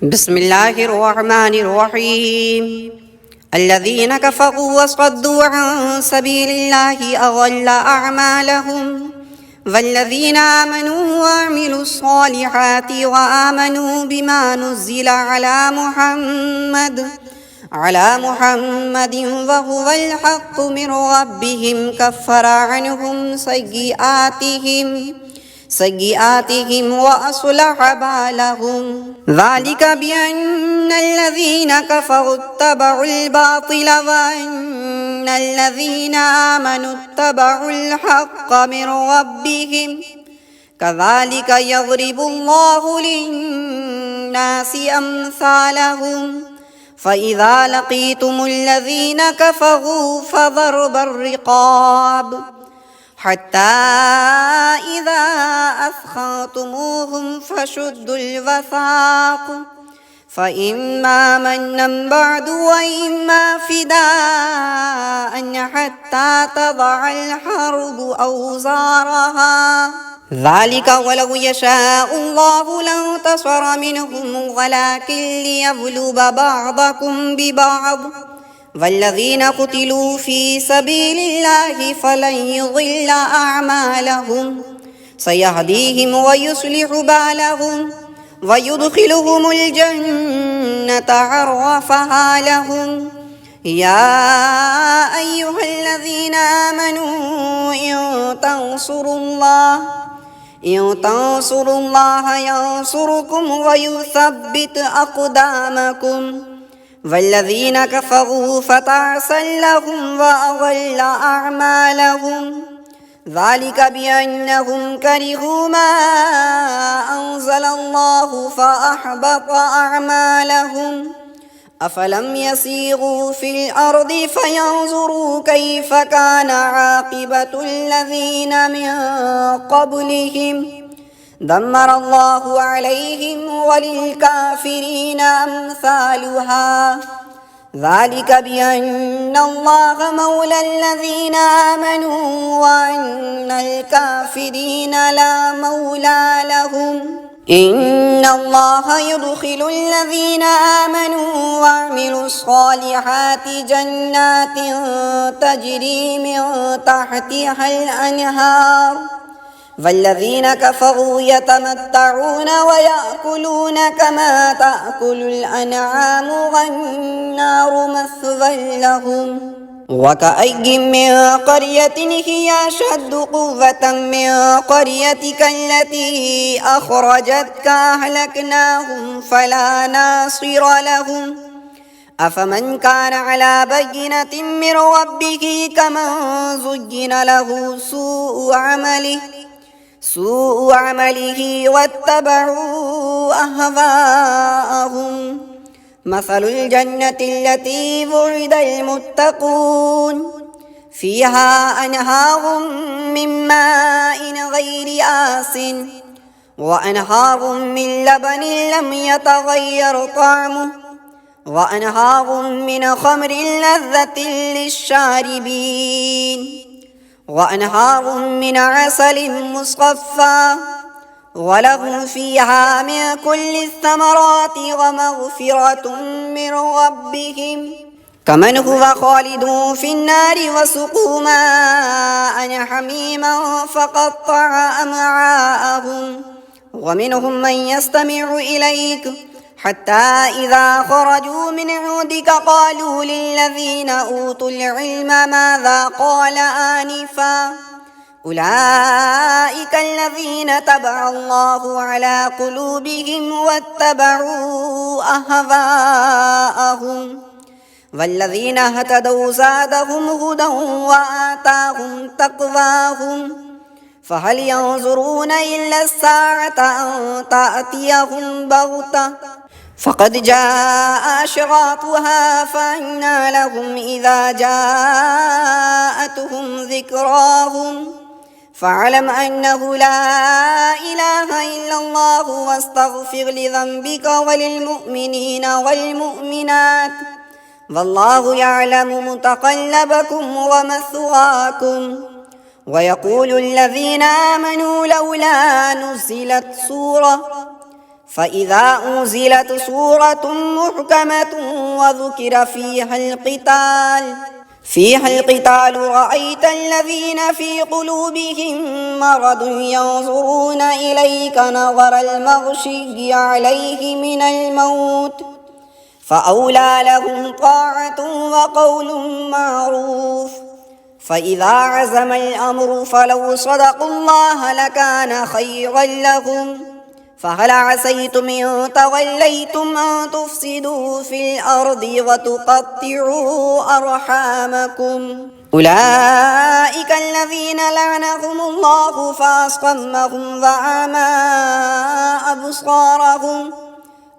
بسم الله الرحمن الرحيم. الذين كفروا وصدوا عن سبيل الله أضل أعمالهم، والذين آمنوا وعملوا الصالحات وآمنوا بما نزل على محمد وهو الحق من ربهم كفر عنهم سيئاتهم وأصلح بالهم. ذلك بأن الذين كفروا اتبعوا الباطل وأن الذين آمنوا اتبعوا الحق من ربهم. كذلك يضرب الله للناس أمثالهم. فإذا لقيتم الذين كفروا فضرب الرقاب حتى إذا أثخنتموهم فشدوا الوثاق، فإما منا بعد وإما فداء حتى تضع الحرب أوزارها. ذلك ولو يشاء الله لانتصر منهم ولكن ليبلو بعضكم ببعض. والذين قتلوا في سبيل الله فلن يضل أعمالهم، سيهديهم ويصلح بالهم ويدخلهم الجنة عرفها لهم. يا أيها الذين آمنوا إن تنصروا الله ينصركم ويثبت أقدامكم. والذين كفروا فتعسا لهم وأضل أعمالهم. ذلك بأنهم كرهوا ما أنزل الله فأحبط أعمالهم. أفلم يسيروا في الأرض فينظروا كيف كان عاقبة الذين من قبلهم. دمر الله عليهم وللكافرين أمثالها. ذلك بأن الله مولى الذين آمنوا وأن الكافرين لا مولى لهم. إن الله يدخل الذين آمنوا وعملوا الصالحات جنات تجري من تحتها الأنهار، والذين كفروا يتمتعون ويأكلون كما تأكل الأنعام والنار مثوى لهم. وكأي من قرية هي أشد قوة من قريتك التي أخرجتك أهلكناهم فلا ناصر لهم. أفمن كان على بينة من ربه كمن زين له سوء عمله واتبعوا أهواءهم. مثل الجنة التي وعد المتقون فيها أنهار من ماء غير آسن وأنهار من لبن لم يتغير طعمه وأنهار من خمر لذة للشاربين وأنهار من عسل مصفى ولهم فيها من كل الثمرات ومغفرة من ربهم كمن هو خالد في النار وسقوا ماء حميما فقطع أمعاءهم. ومنهم من يستمع إليك حتى إذا خرجوا من عندك قالوا للذين أوتوا العلم ماذا قال آنفا. أولئك الذين طبع الله على قلوبهم واتبعوا أهواءهم. والذين اهتدوا زادهم هدى وآتاهم تقواهم. فهل ينظرون إلا الساعة أن تأتيهم بغتة فقد جاء أشراطها فأنى لهم إذا جاءتهم ذكراهم. فاعلم أنه لا إله إلا الله واستغفر لذنبك وللمؤمنين والمؤمنات والله يعلم متقلبكم ومثواكم. ويقول الذين آمنوا لولا نزلت سورة فإذا أنزلت سورة محكمة وذكر فيها القتال رأيت الذين في قلوبهم مرض ينظرون إليك نظر المغشي عليه من الموت فأولى لهم طاعة وقول معروف. فإذا عزم الأمر فلو صدقوا الله لكان خيرا لهم. فهل عسيتم إن توليتم أن تفسدوا في الأرض وتقطعوا أرحامكم؟ أولئك الذين لعنهم الله فأصمهم وأعمى أبصارهم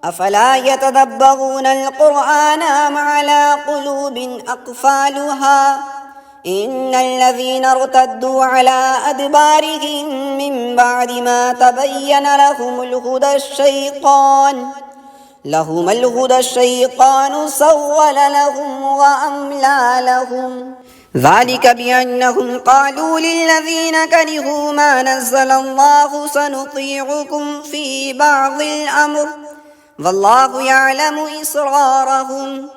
أفلا يتدبرون القرآن أم على قلوب أقفالها؟ إن الذين ارتدوا على أدبارهم من بعد ما تبين لهم الهدى الشيطان سول لهم وأملى لهم. ذلك بأنهم قالوا للذين كرهوا ما نزل الله سنطيعكم في بعض الأمر والله يعلم إسرارهم.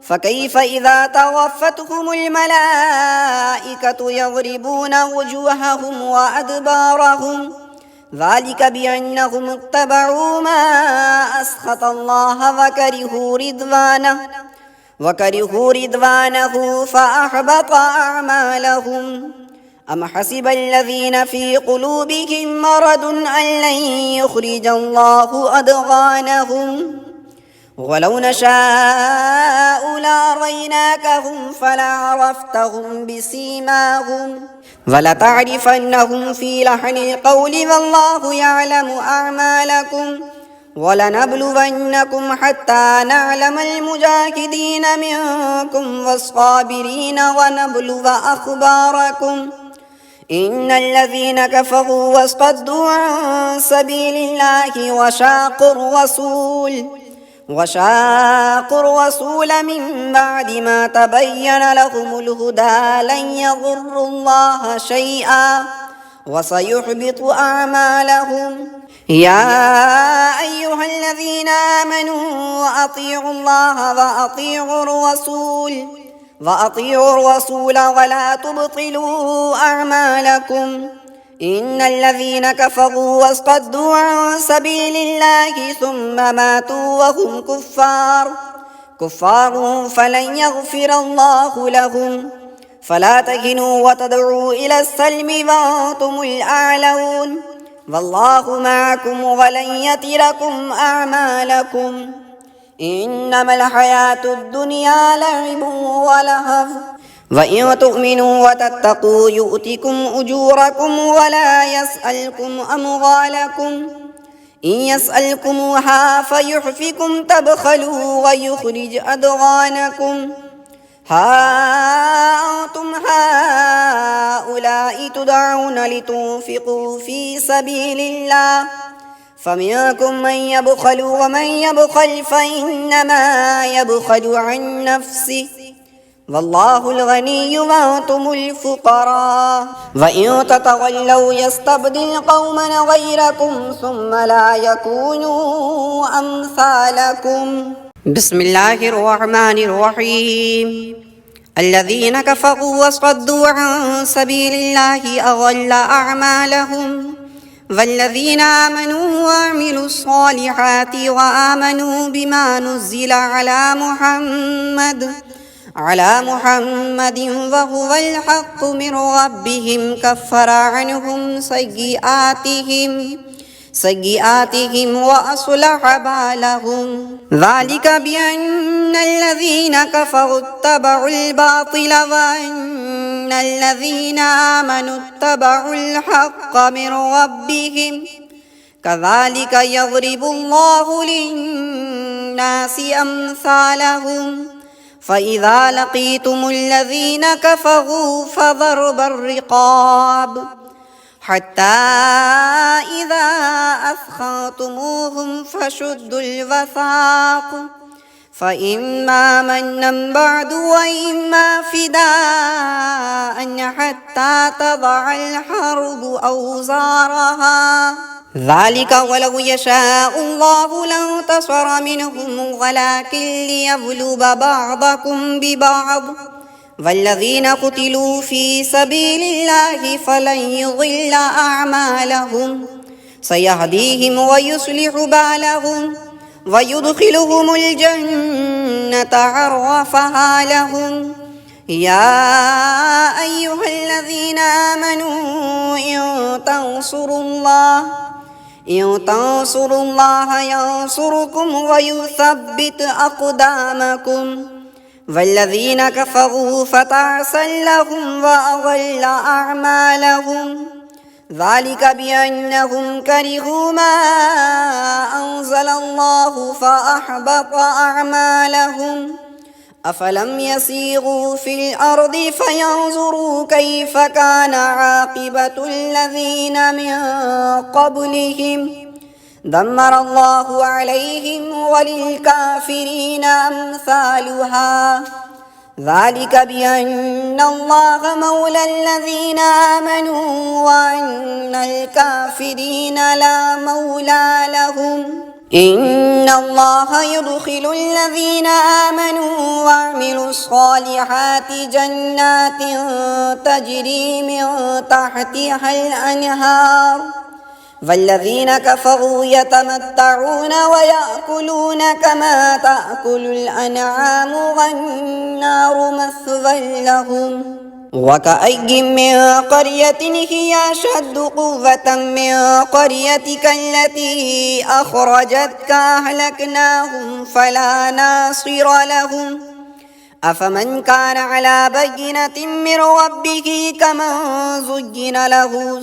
فكيف إذا توفتهم الملائكة يضربون وجوههم وأدبارهم ذلك بأنهم اتبعوا ما أسخط الله وكرهوا رضوانه فأحبط أعمالهم. أم حسب الذين في قلوبهم مرض أن لن يخرج الله أضغانهم ولو نشاء لأريناكهم فلعرفتهم بسيماهم ولتعرفنهم في لحن القول والله يعلم أعمالكم ولنبلونكم حتى نعلم المجاهدين منكم والصابرين ونبلو أخباركم. إن الذين كفروا وصدوا عن سبيل الله وشاقوا الرسول من بعد ما تبين لهم الهدى لن يضروا الله شيئا وسيحبط أعمالهم. يا أيها الذين آمنوا أطيعوا الله وأطيعوا الرسول ولا تبطلوا أعمالكم. إن الذين كفروا وصدوا عن سبيل الله ثم ماتوا وهم كفار فلن يغفر الله لهم. فلا تهنوا وتدعوا إلى السلم وأنتم الأعلون والله معكم ولن يتركم أعمالكم. إنما الحياة الدنيا لعب ولهو وإن تؤمنوا وتتقوا يؤتكم أجوركم ولا يسألكم أموالكم. إن يسألكموها فيحفكم تبخلوا ويخرج أضغانكم. ها أنتم هؤلاء تدعون لتنفقوا في سبيل الله فمنكم من يبخل ومن يبخل فإنما يبخل عن نفسه والله الغني وأنتم الفقراء وإن تتولوا يستبدل قوما غيركم ثم لا يكونوا أمثالكم. بسم الله الرحمن الرحيم. الذين كفروا وصدوا عن سبيل الله أضل أعمالهم والذين آمنوا وعملوا الصالحات وآمنوا بما نزل على محمد وهو الحق من ربهم كفر عنهم سيئاتهم وأصلح بالهم. ذلك بأن الذين كفروا اتبعوا الباطل وأن الذين آمنوا اتبعوا الحق من ربهم كذلك يضرب الله للناس أمثالهم. فإذا لقيتم الذين كفروا فضرب الرقاب حتى إذا أثخنتموهم فشدوا الوثاق فإما منا بعد وإما فداء حتى تضع الحرب أوزارها ذلك ولو يشاء الله لانتصر منهم ولكن ليبلو بعضكم ببعض والذين قتلوا في سبيل الله فلن يضل أعمالهم سيهديهم ويصلح بالهم ويدخلهم الجنة عرفها لهم يا أيها الذين آمنوا إن تنصروا الله ينصركم ويثبت أقدامكم والذين كفروا فتعسا لهم وأضل أعمالهم ذلك بأنهم كرهوا ما أنزل الله فأحبط أعمالهم أفلم يسيروا في الأرض فينظروا كيف كان عاقبة الذين من قبلهم دمر الله عليهم وللكافرين أمثالها ذلك بأن الله مولى الذين آمنوا وأن الكافرين لا مولى لهم إن الله يدخل الذين آمنوا وعملوا الصالحات جنات تجري من تحتها الأنهار والذين كفروا يتمتعون ويأكلون كما تأكل الأنعام والنار مثوى لهم وكأي من قرية هي أشد قوة من قريتك التي أخرجتك أهلكناهم فلا ناصر لهم أفمن كان على بينة من ربه كمن زين له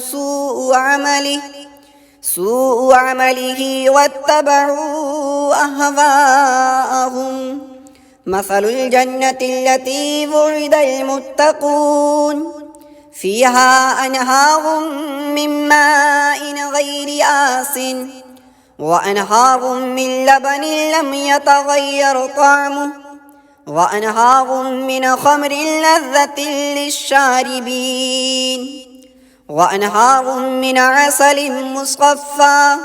سوء عمله واتبعوا أهواءهم مثل الجنة التي وعد المتقون فيها أنهار من ماء غير آسن وأنهار من لبن لم يتغير طعمه وأنهار من خمر لذة للشاربين وأنهار من عسل مصفى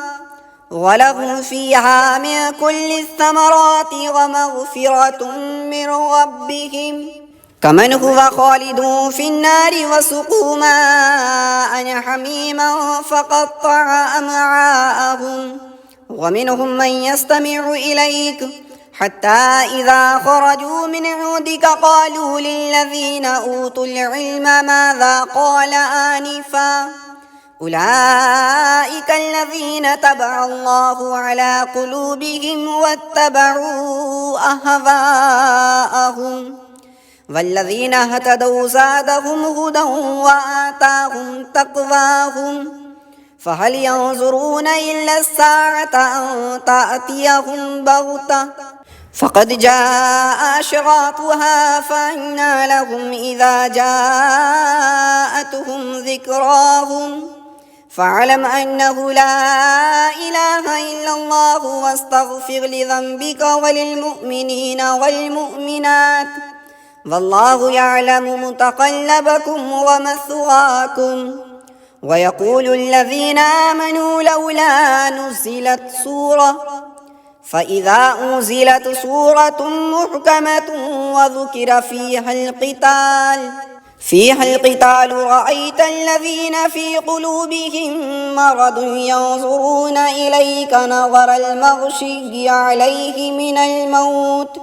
ولهم فيها من كل الثمرات ومغفرة من ربهم كمن هو خالد في النار وسقوا ماء حميما فقطع أمعاءهم ومنهم من يستمع إليك حتى إذا خرجوا من عندك قالوا للذين أوتوا العلم ماذا قال آنفا أولئك الذين تبع الله على قلوبهم واتبعوا أهواءهم والذين اهتدوا زادهم هدى وآتاهم تقواهم فهل ينظرون إلا الساعة أن تأتيهم بغتة فقد جاء أشراطها فأنى لهم إذا جاءتهم ذكراهم فاعلم أنه لا إله إلا الله واستغفر لذنبك وللمؤمنين والمؤمنات والله يعلم متقلبكم ومثواكم ويقول الذين آمنوا لولا نزلت سورة فإذا أنزلت سورة محكمة وذكر فيها القتال رأيت الذين في قلوبهم مرض ينظرون إليك نظر المغشي عليه من الموت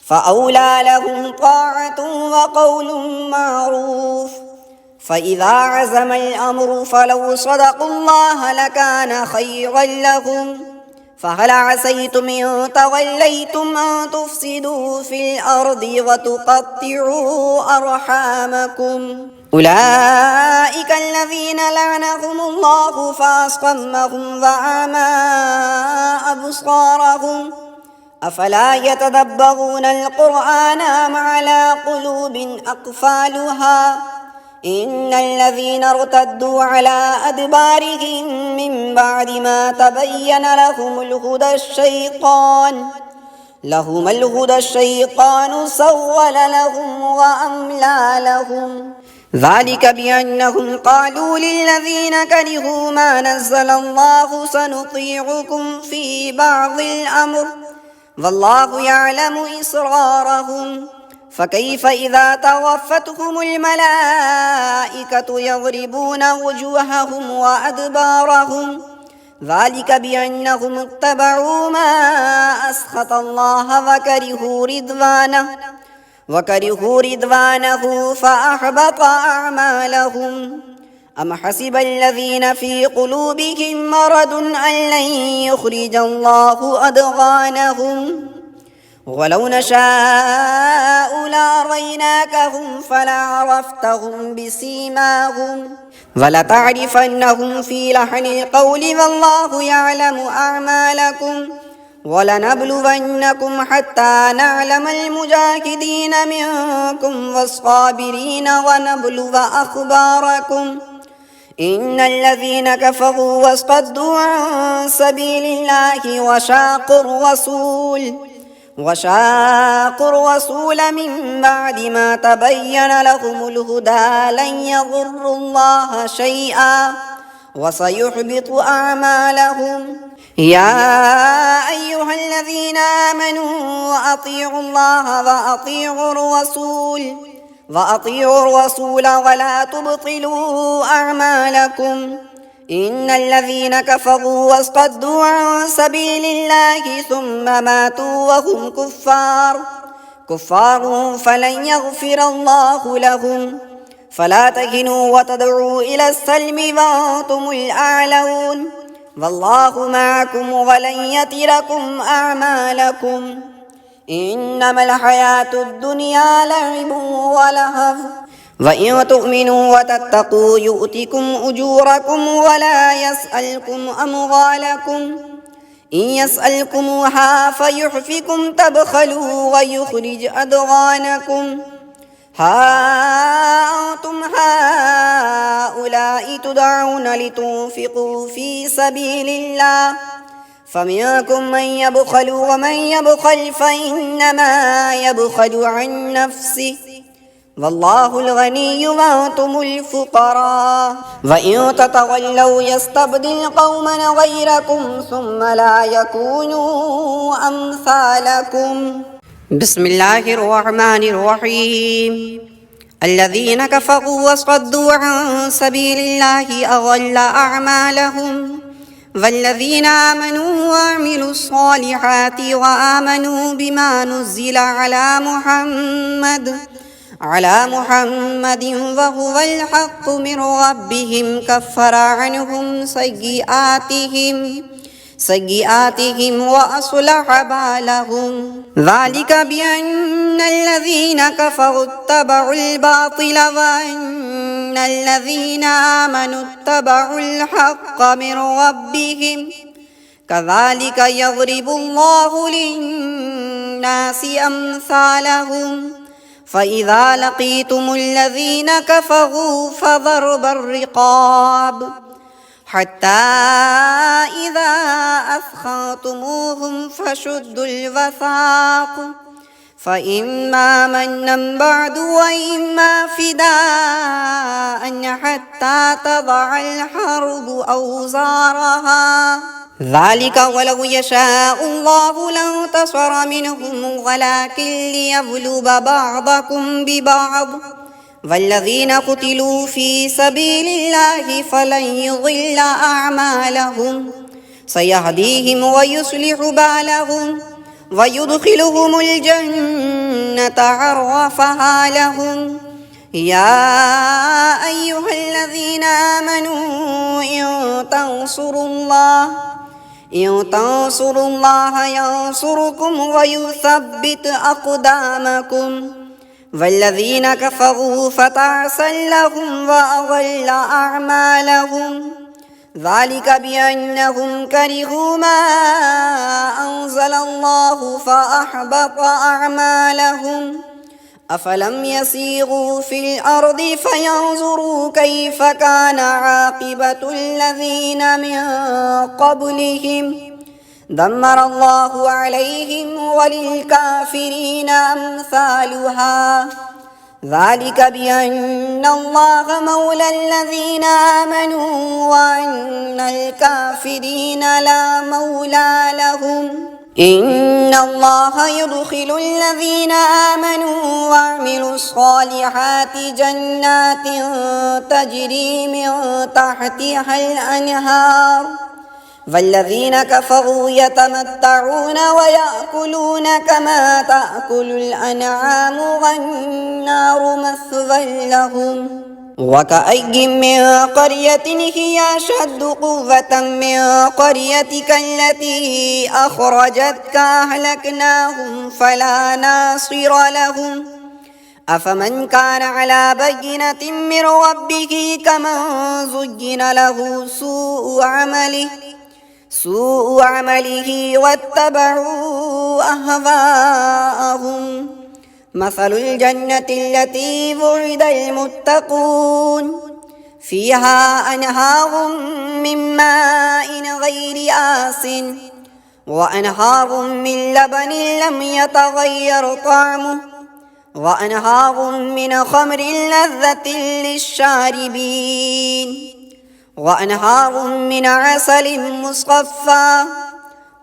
فأولى لهم طاعة وقول معروف فإذا عزم الأمر فلو صدقوا الله لكان خيرا لهم فهل عسيتم إن توليتم أن تفسدوا في الأرض وتقطعوا أرحامكم أولئك الذين لعنهم الله فأصمهم وأعمى أبصارهم أفلا يتدبرون القرآن أم على قلوب أقفالها إن الذين ارتدوا على أدبارهم من بعد ما تبين لهم الهدى الشيطان سول لهم وأملى لهم ذلك بأنهم قالوا للذين كرهوا ما نزل الله سنطيعكم في بعض الأمر والله يعلم إسرارهم فكيف إذا توفتهم الملائكة يضربون وجوههم وأدبارهم ذلك بأنهم اتبعوا ما أسخط الله وكرهوا رضوانه فأحبط أعمالهم أم حسب الذين في قلوبهم مرض أن لن يخرج الله أضغانهم ولو نشاء لأريناكهم فلعرفتهم بسيماهم ولتعرفنهم في لحن القول والله يعلم أعمالكم ولنبلونكم حتى نعلم المجاهدين منكم والصابرين ونبلو أخباركم إن الذين كفروا وصدوا عن سبيل الله وشاقوا الرسول من بعد ما تبين لهم الهدى لن يضروا الله شيئا وسيحبط أعمالهم يا أيها الذين آمنوا أطيعوا الله وأطيعوا الرسول ولا تبطلوا أعمالكم إن الذين كفروا وصدوا عن سبيل الله ثم ماتوا وهم كفار فلن يغفر الله لهم فلا تهنوا وتدعوا إلى السلم وأنتم الأعلون والله معكم ولن يتركم أعمالكم إنما الحياة الدنيا لعب ولهو وإن تؤمنوا وتتقوا يؤتكم أجوركم ولا يسألكم أموالكم إن يسألكموها فيحفكم تبخلوا ويخرج أضغانكم ها أنتم هؤلاء تدعون لتنفقوا في سبيل الله فمنكم من يبخل ومن يبخل فإنما يبخل عن نفسه والله الغني وأنتم الفقراء وإن تتولوا يستبدل قوما غيركم ثم لا يكونوا أمثالكم بسم الله الرحمن الرحيم الذين كفروا وصدوا عن سبيل الله أضل أعمالهم والذين آمنوا وعملوا الصالحات وآمنوا بما نزل على محمد وهو الحق من ربهم كفر عنهم سيئاتهم وأصلح بالهم ذلك بأن الذين كفروا اتبعوا الباطل وأن الذين آمنوا اتبعوا الحق من ربهم كذلك يضرب الله للناس أمثالهم فإذا لقيتم الذين كفروا فضرب الرقاب حتى إذا أثخنتموهم فشدوا الوثاق فإما منا بعد وإما فداء حتى تضع الحرب أوزارها ذلك ولو يشاء الله لانتصر منهم ولكن ليبلو بعضكم ببعض والذين قتلوا في سبيل الله فلن يضل أعمالهم سيهديهم ويصلح بالهم ويدخلهم الجنة عرفها لهم يا أيها الذين آمنوا إن تنصروا الله ينصركم ويثبت أقدامكم والذين كفروا فتعسا لهم وأضل أعمالهم ذلك بأنهم كرهوا ما أنزل الله فأحبط أعمالهم أفلم يسيروا في الأرض فينظروا كيف كان عاقبة الذين من قبلهم دمر الله عليهم وللكافرين أمثالها ذلك بأن الله مولى الذين آمنوا وأن الكافرين لا مولى لهم. إن الله يدخل الذين آمنوا وعملوا الصالحات جنات تجري من تحتها الأنهار، والذين كفروا يتمتعون ويأكلون كما تأكل الأنعام والنار مثوى لهم. وكأي من قرية هي أشد قوة من قريتك التي أخرجتك أهلكناهم فلا ناصر لهم. أفمن كان على بينة من ربه كمن زين له سوء عمله واتبعوا أهواءهم. مثل الجنة التي وعد المتقون فيها أنهار من ماء غير آسن وأنهار من لبن لم يتغير طعمه وأنهار من خمر لذة للشاربين وأنهار من عسل مصفى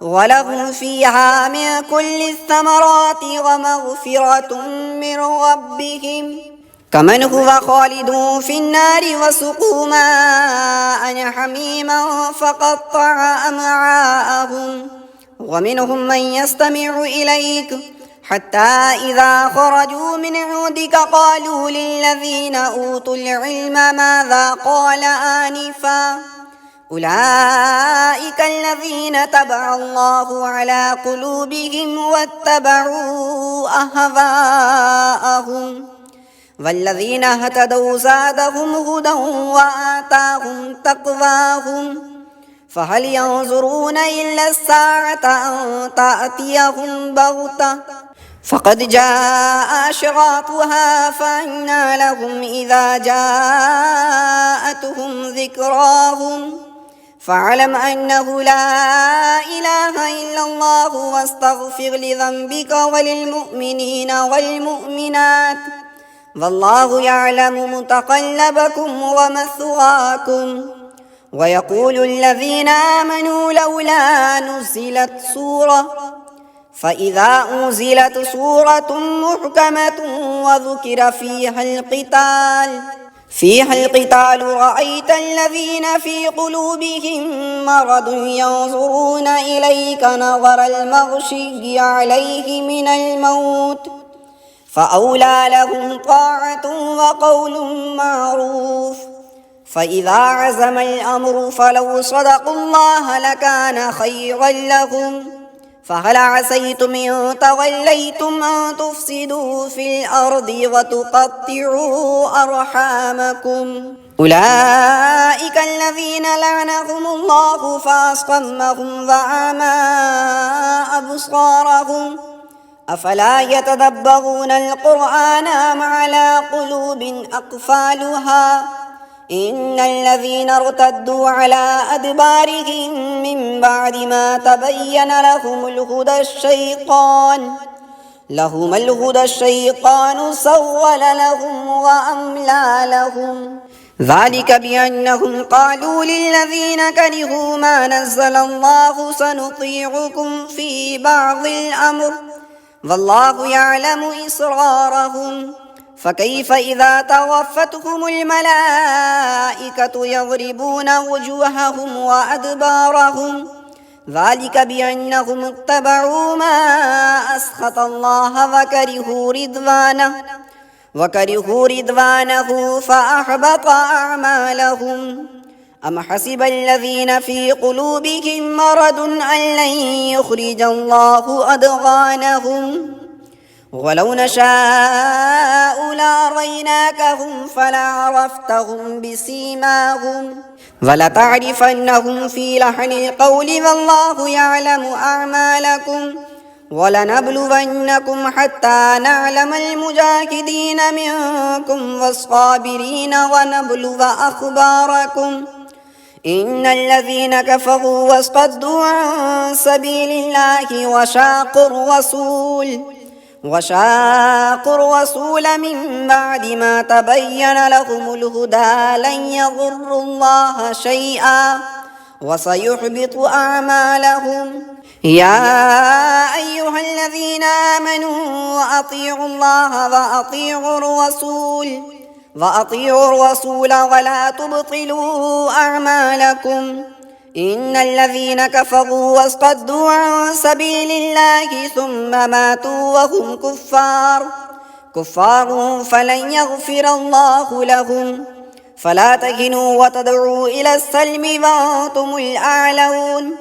ولهم فيها من كل الثمرات ومغفرة من ربهم كمن هو خالد في النار وسقوا ماء حميما فقطع أمعاءهم. ومنهم من يستمع إليك حتى إذا خرجوا من عندك قالوا للذين أوتوا العلم ماذا قال آنفا أولئك الذين طبع الله على قلوبهم واتبعوا أهواءهم والذين اهتدوا زادهم هدى وآتاهم تقواهم فهل ينظرون إلا الساعة أن تأتيهم بغتة فقد جاء أشراطها فأنى لهم إذا جاءتهم ذكراهم فاعلم أنه لا إله إلا الله واستغفر لذنبك وللمؤمنين والمؤمنات والله يعلم متقلبكم ومثواكم. ويقول الذين آمنوا لولا نزلت سورة فإذا أنزلت سورة محكمة وذكر فيها القتال رأيت الذين في قلوبهم مرض ينظرون إليك نظر المغشي عليه من الموت فأولى لهم طاعة وقول معروف. فإذا عزم الأمر فلو صدقوا الله لكان خيرا لهم. فهل عسيتم إن توليتم أن تفسدوا في الأرض وتقطعوا أرحامكم أولئك الذين لعنهم الله فأصمهم وأعمى أبصارهم أفلا يتدبرون القرآن أم على قلوب أقفالها إن الذين ارتدوا على أدبارهم من بعد ما تبين لهم الهدى الشيطان سول لهم وأملى لهم ذلك بأنهم قالوا للذين كرهوا ما نزل الله سنطيعكم في بعض الأمر والله يعلم إسرارهم فكيف إذا توفتهم الملائكة يضربون وجوههم وأدبارهم ذلك بأنهم اتبعوا ما أسخط الله وكرهوا رضوانه فأحبط أعمالهم. أم حسب الذين في قلوبهم مرض أن لن يخرج الله أضغانهم ولو نشاء لأريناكهم فلعرفتهم بسيماهم ولتعرفنهم في لحن القول والله يعلم أعمالكم ولنبلونكم حتى نعلم المجاهدين منكم والصابرين ونبلو أخباركم إن الذين كفروا وصدوا عن سبيل الله وشاقوا الرسول وشاقوا الرسول من بعد ما تبين لهم الهدى لن يضروا الله شيئا وسيحبط أعمالهم. يا أيها الذين آمنوا أطيعوا الله وأطيعوا الرسول ولا تبطلوا أعمالكم. إن الذين كفروا وصدوا عن سبيل الله ثم ماتوا وهم كفار فلن يغفر الله لهم. فلا تهنوا وتدعوا إلى السلم وأنتم الأعلون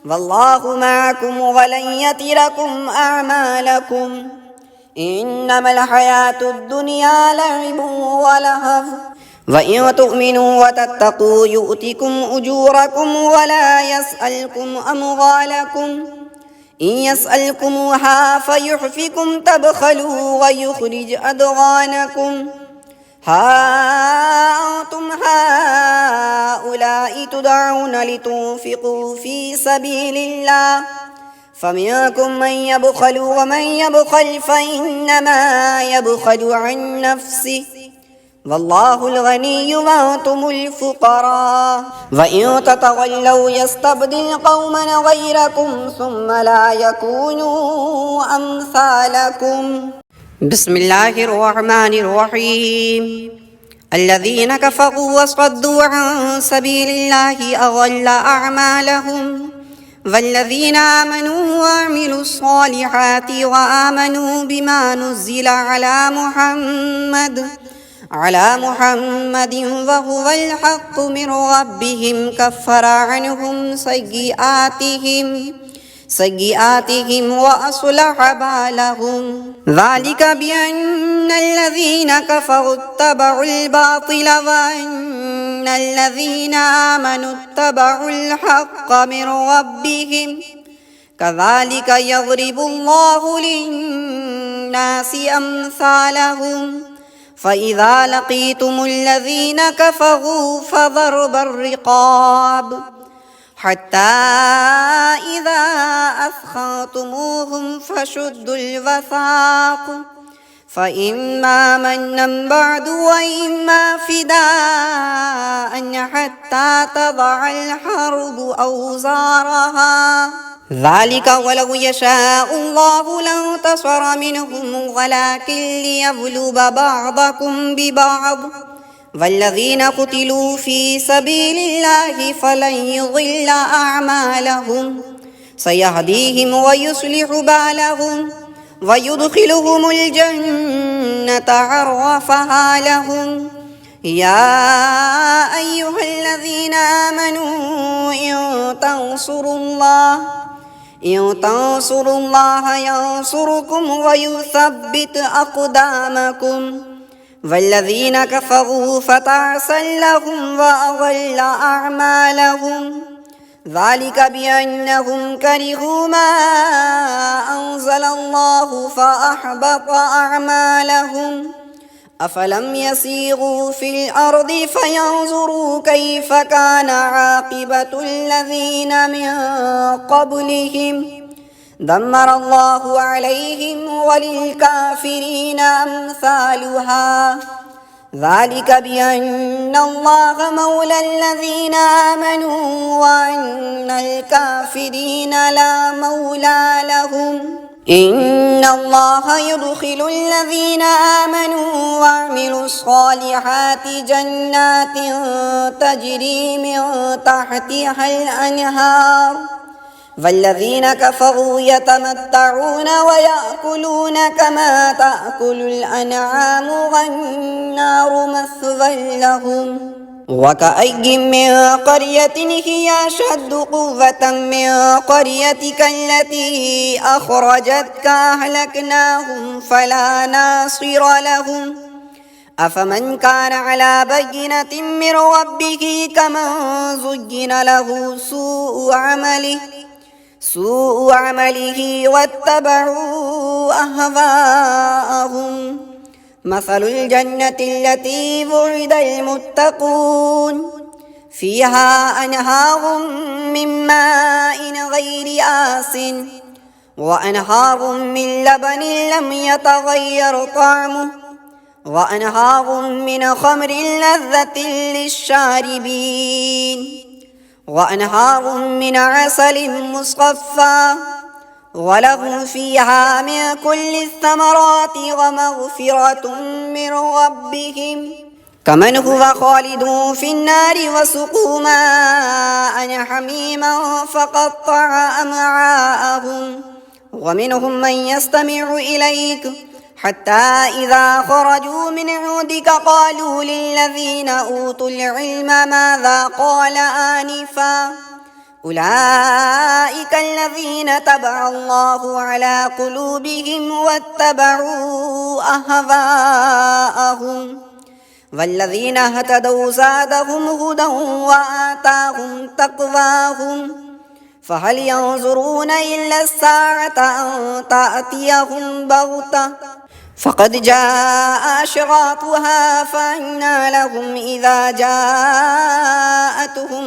والله معكم ولن يتركم أعمالكم. إنما الحياة الدنيا لعب ولهو وإن تؤمنوا وتتقوا يؤتكم أجوركم ولا يسألكم أموالكم. إن يسألكموها فيحفكم تبخلوا ويخرج أضغانكم. ها أنتم هؤلاء تدعون لتنفقوا في سبيل الله فمنكم من يبخل ومن يبخل فإنما يبخل عن نفسه والله الغني وأنتم الفقراء وإن تتولوا يستبدل قوما غيركم ثم لا يكونوا أمثالكم. بسم الله الرحمن الرحيم. الذين كفروا وصدوا عن سبيل الله أضل أعمالهم والذين آمنوا وعملوا الصالحات وآمنوا بما نزل على محمد وهو الحق من ربهم كفر عنهم سيئاتهم وأصلح بالهم. ذلك بأن الذين كفروا اتبعوا الباطل وأن الذين آمنوا اتبعوا الحق من ربهم كذلك يضرب الله للناس أمثالهم. فإذا لقيتم الذين كفروا فضرب الرقاب حتى إذا أثخنتموهم فشدوا الوثاق فإما منا بعد وإما فداء حتى تضع الحرب أوزارها. ذلك ولو يشاء الله لانتصر منهم ولكن ليبلو بعضكم ببعض والذين قتلوا في سبيل الله فلن يضل أعمالهم سيهديهم ويصلح بالهم ويدخلهم الجنة عرفها لهم. يا أيها الذين آمنوا إن تنصروا الله ينصركم ويثبت أقدامكم. والذين كفروا فتعسا لهم وأضل أعمالهم. ذلك بأنهم كرهوا ما أنزل الله فأحبط أعمالهم. أفلم يسيروا في الأرض فينظروا كيف كان عاقبة الذين من قبلهم دمر الله عليهم وللكافرين أمثالها. ذلك بأن الله مولى الذين آمنوا وأن الكافرين لا مولى لهم. إن الله يدخل الذين آمنوا وعملوا الصالحات جنات تجري من تحتها الأنهار والذين كفروا يتمتعون ويأكلون كما تأكل الأنعام والنار مثوى لهم. وكأي من قرية هي أشد قوة من قريتك التي أخرجتك أهلكناهم فلا ناصر لهم. أفمن كان على بينة من ربه كمن زين له سوء عمله واتبعوا أهواءهم. مثل الجنة التي وعد المتقون فيها أنهار من ماء غير آسن وأنهار من لبن لم يتغير طعمه وأنهار من خمر لذة للشاربين وأنهار من عسل مصفى ولهم فيها من كل الثمرات ومغفرة من ربهم كمن هو خالد في النار وسقوا ماء حميما فقطع أمعاءهم ومنهم من يستمع إليك حتى إذا خرجوا من عندك قالوا للذين أوتوا العلم ماذا قال آنفا أولئك الذين طبع الله على قلوبهم واتبعوا أهواءهم والذين اهتدوا زادهم هدى وآتاهم تقواهم فهل ينظرون إلا الساعة أن تأتيهم بغتة فقد جاء أشراطها فأنى لهم إذا جاءتهم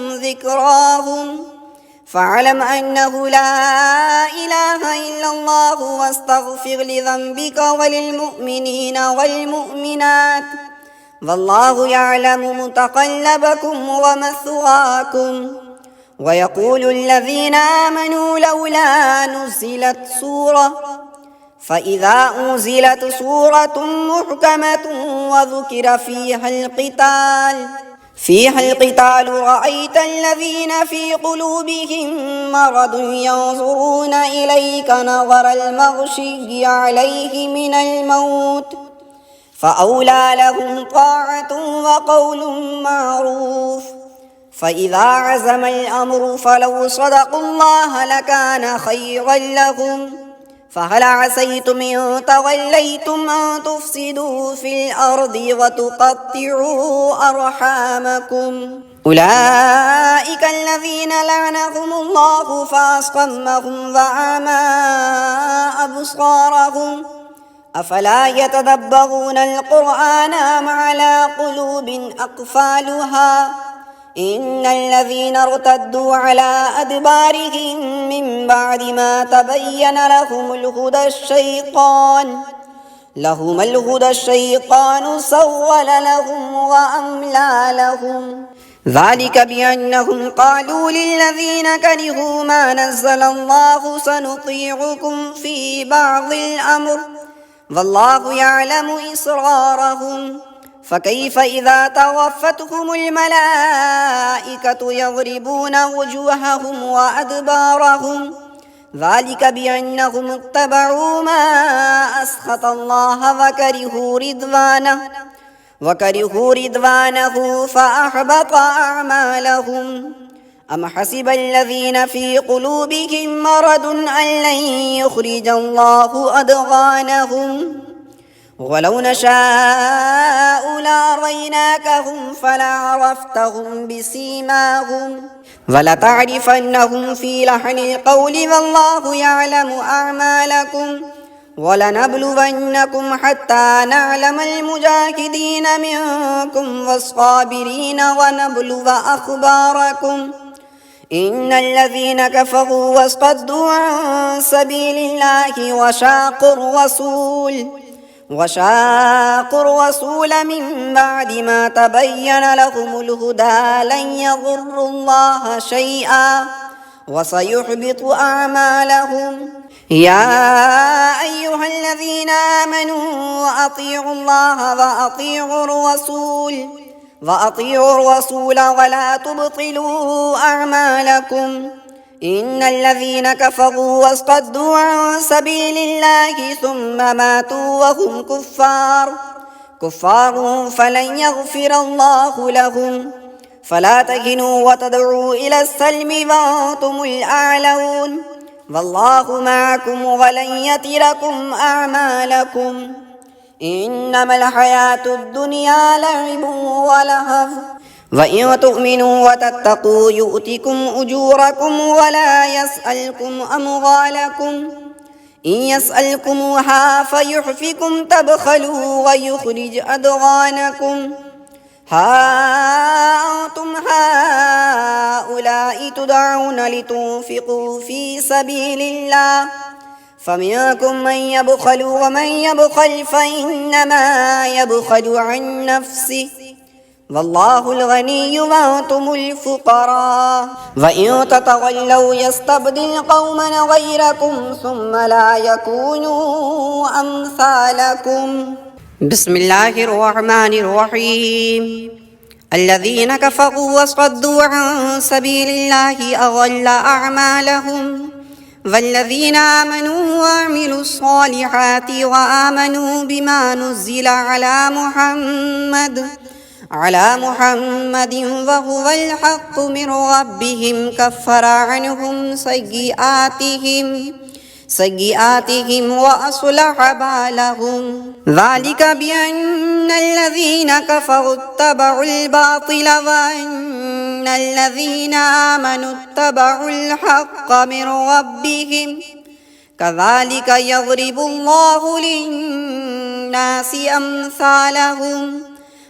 ذكراهم فاعلم أنه لا إله إلا الله واستغفر لذنبك وللمؤمنين والمؤمنات والله يعلم متقلبكم ومثواكم ويقول الذين آمنوا لولا نزلت سورة فإذا أنزلت سورة محكمة وذكر فيها القتال رأيت الذين في قلوبهم مرض ينظرون إليك نظر المغشي عليه من الموت فأولى لهم طاعة وقول معروف فإذا عزم الأمر فلو صدقوا الله لكان خيرا لهم فهل عسيتم إن توليتم أن تفسدوا في الأرض وتقطعوا أرحامكم أولئك الذين لعنهم الله فأصمهم وأعمى أبصارهم أفلا يتدبرون القرآن أم على قلوب أقفالها إن الذين ارتدوا على أدبارهم من بعد ما تبين لهم الهدى الشيطان سول لهم وأملى لهم ذلك بأنهم قالوا للذين كرهوا ما نزل الله سنطيعكم في بعض الأمر والله يعلم إسرارهم فكيف إذا توفتهم الملائكة يضربون وجوههم وأدبارهم ذلك بأنهم اتبعوا ما أسخط الله وكرهوا رضوانه فأحبط أعمالهم أم حسب الذين في قلوبهم مرض أن لن يخرج الله أضغانهم ولو نشاء لأريناكهم فلعرفتهم بسيماهم ولتعرفنهم في لحن القول والله يعلم أعمالكم ولنبلونكم حتى نعلم المجاهدين منكم والصابرين ونبلو أخباركم إن الذين كفروا وصدوا عن سبيل الله وشاقوا الرسول من بعد ما تبين لهم الهدى لن يضروا الله شيئا وسيحبط أعمالهم يا أيها الذين آمنوا أطيعوا الله وأطيعوا الرسول ولا تبطلوا أعمالكم إن الذين كفروا وصدوا عن سبيل الله ثم ماتوا وهم كفار فلن يغفر الله لهم فلا تهنوا وتدعوا إلى السلم وأنتم الأعلون والله معكم ولن يتركم أعمالكم إنما الحياة الدنيا لعب ولهو وإن تؤمنوا وتتقوا يؤتكم أجوركم ولا يسألكم أموالكم إن يسألكموها فيحفكم تبخلوا ويخرج أضغانكم ها أنتم هؤلاء تدعون لتنفقوا في سبيل الله فمنكم من يبخل ومن يبخل فإنما يبخل عن نفسه والله الغني وأنتم الفقراء وإن تتولوا يستبدل قوما غيركم ثم لا يكونوا أمثالكم. بسم الله الرحمن الرحيم. الذين كفروا وصدوا عن سبيل الله أضل أعمالهم والذين آمنوا وعملوا الصالحات وآمنوا بما نزل على محمد وهو الحق من ربهم كفر عنهم سيئاتهم وأصلح بالهم ذلك بأن الذين كفروا اتبعوا الباطل وأن الذين آمنوا اتبعوا الحق من ربهم كذلك يضرب الله للناس أمثالهم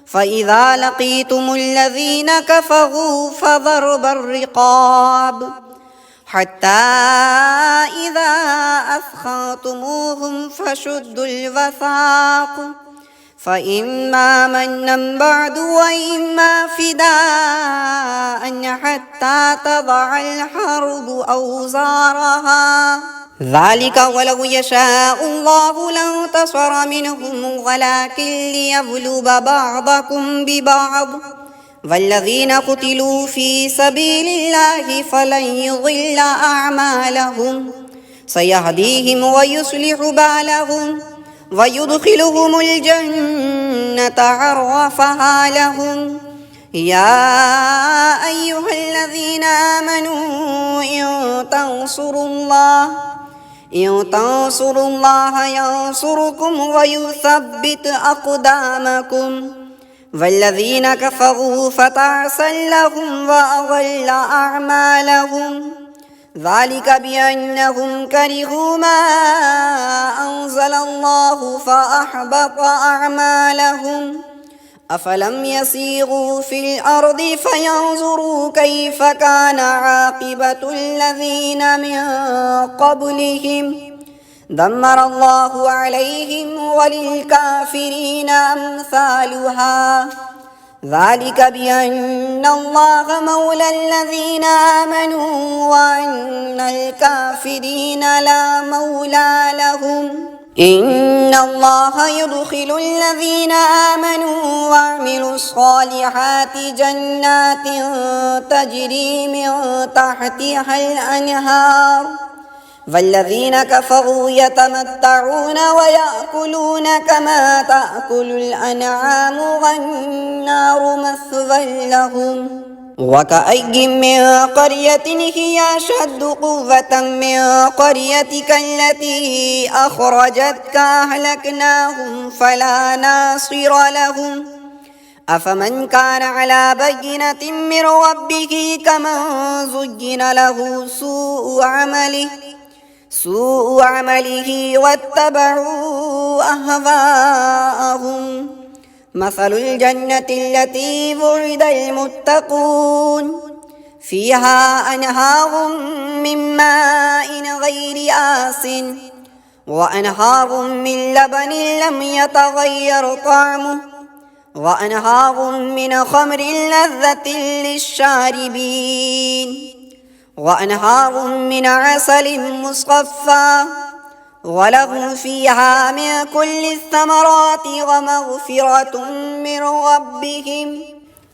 فإذا لقيتم الذين كفروا فضرب الرقاب حتى إذا أثخنتموهم فشدوا الوثاق فإما منا بعد وإما فداء حتى تضع الحرب أوزارها ذلك ولو يشاء الله لانتصر منهم ولكن ليبلو بعضكم ببعض والذين قتلوا في سبيل الله فلن يضل أعمالهم سيهديهم ويصلح بالهم ويدخلهم الجنة عرفها لهم. يا أيها الذين آمنوا إن تنصروا الله ينصركم ويثبت أقدامكم والذين كفروا فتعسا لهم وأضل أعمالهم ذلك بأنهم كرهوا ما أنزل الله فأحبط أعمالهم أفلم يسيروا في الأرض فينظروا كيف كان عاقبة الذين من قبلهم دمر الله عليهم وللكافرين أمثالها ذلك بأن الله مولى الذين آمنوا وأن الكافرين لا مولى لهم إن الله يدخل الذين آمنوا وعملوا الصالحات جنات تجري من تحتها الأنهار والذين كفروا يتمتعون ويأكلون كما تأكل الأنعام والنار مثوى لهم وكأي من قرية هي أشد قوة من قريتك التي أخرجتك أهلكناهم فلا ناصر لهم أفمن كان على بينة من ربه كمن زين له سوء عمله واتبعوا أهواءهم مثل الجنة التي وعد المتقون فيها أنهار من ماء غير آسن وأنهار من لبن لم يتغير طعمه وأنهار من خمر لذة للشاربين وأنهار من عسل مصفى ولهم فيها من كل الثمرات ومغفرة من ربهم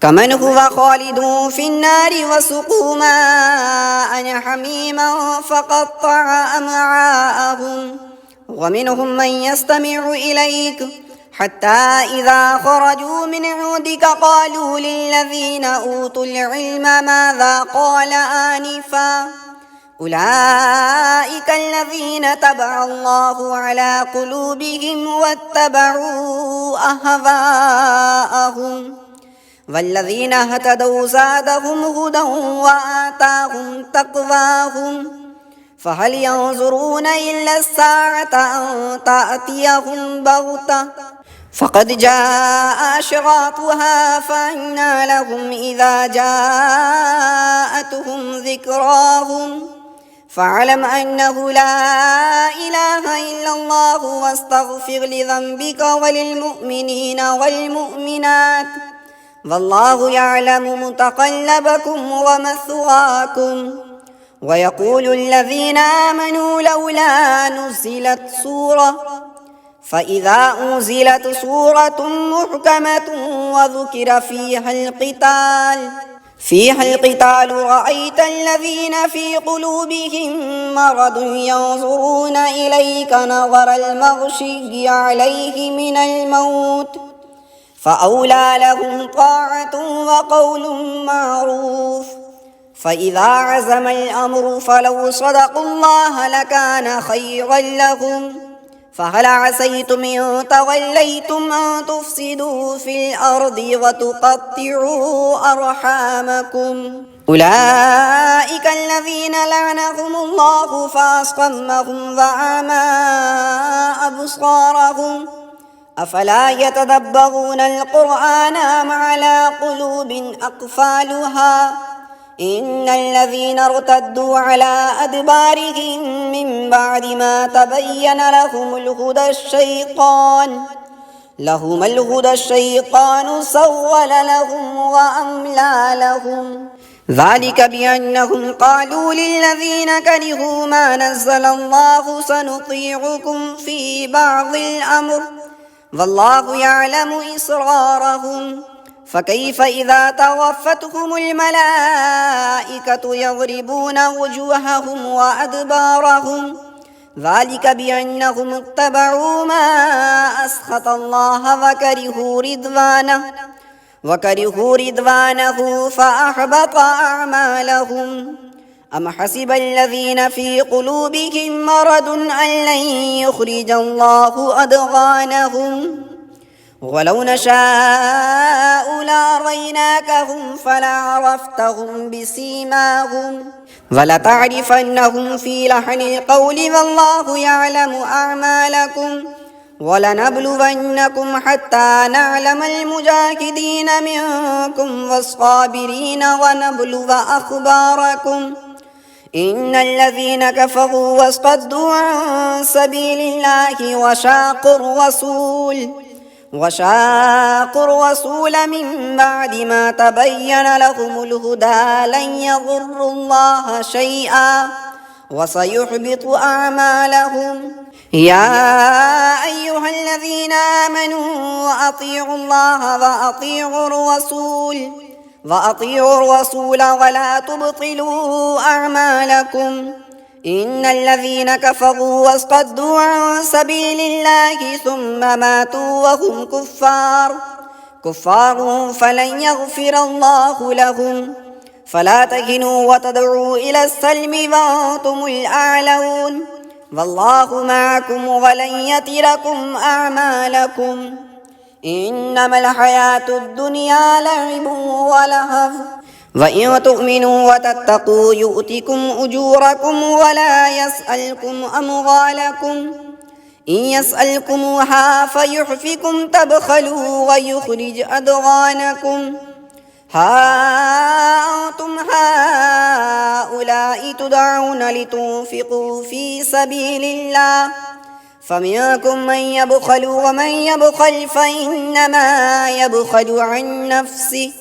كمن هو خالد في النار وسقوا ماء حميما فقطع أمعاءهم ومنهم من يستمع إليك حتى إذا خرجوا من عندك قالوا للذين أوتوا العلم ماذا قال آنفا أولئك الذين طبع الله على قلوبهم واتبعوا أهواءهم والذين اهتدوا زادهم هدى وآتاهم تقواهم فهل ينظرون إلا الساعة أن تأتيهم بغتة فقد جاء أشراطها فأنى لهم إذا جاءتهم ذكراهم فاعلم أنه لا إله إلا الله واستغفر لذنبك وللمؤمنين والمؤمنات والله يعلم متقلبكم ومثواكم. ويقول الذين آمنوا لولا نزلت سورة فإذا أنزلت سورة محكمة وذكر فيها القتال رأيت الذين في قلوبهم مرض ينظرون إليك نظر المغشي عليه من الموت فأولى لهم طاعة وقول معروف. فإذا عزم الأمر فلو صدقوا الله لكان خيرا لهم. فهل عسيتم إن توليتم أن تفسدوا في الأرض وتقطعوا أرحامكم أولئك الذين لعنهم الله فأصمهم وأعمى أبصارهم أفلا يتدبرون القرآن أم على قلوب أقفالها إن الذين ارتدوا على أدبارهم من بعد ما تبين لهم الهدى الشيطان سول لهم وأملى لهم ذلك بأنهم قالوا للذين كرهوا ما نزل الله سنطيعكم في بعض الأمر والله يعلم إسرارهم فكيف إذا توفتهم الملائكة يضربون وجوههم وأدبارهم ذلك بأنهم اتبعوا ما أسخط الله وكرهوا رضوانه فأحبط أعمالهم. أم حسب الذين في قلوبهم مرض أن لن يخرج الله أضغانهم ولو نشاء لأريناكهم فلعرفتهم بسيماهم ولتعرفنهم في لحن القول والله يعلم أعمالكم ولنبلونكم حتى نعلم المجاهدين منكم والصابرين ونبلو أخباركم إن الذين كفروا وصدوا عن سبيل الله وشاقوا الرسول من بعد ما تبين لهم الهدى لن يضروا الله شيئا وسيحبط أعمالهم. يا أيها الذين آمنوا أطيعوا الله وأطيعوا الرسول ولا تبطلوا أعمالكم إن الذين كفروا وصدوا عن سبيل الله ثم ماتوا وهم كفار فلن يغفر الله لهم فلا تهنوا وتدعوا إلى السلم وأنتم الأعلون والله معكم ولن يتركم أعمالكم إنما الحياة الدنيا لعب ولهو وإن تؤمنوا وتتقوا يؤتكم أجوركم ولا يسألكم أموالكم إن يسألكموها فيحفكم تبخلوا ويخرج أضغانكم ها أنتم هؤلاء تدعون لتنفقوا في سبيل الله فمنكم من يبخل ومن يبخل فإنما يبخل عن نفسه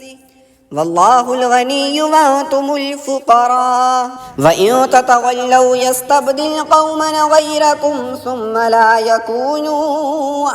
والله الغني وأنتم الفقراء وإن تتولوا يستبدل قوما غيركم ثم لا يكونوا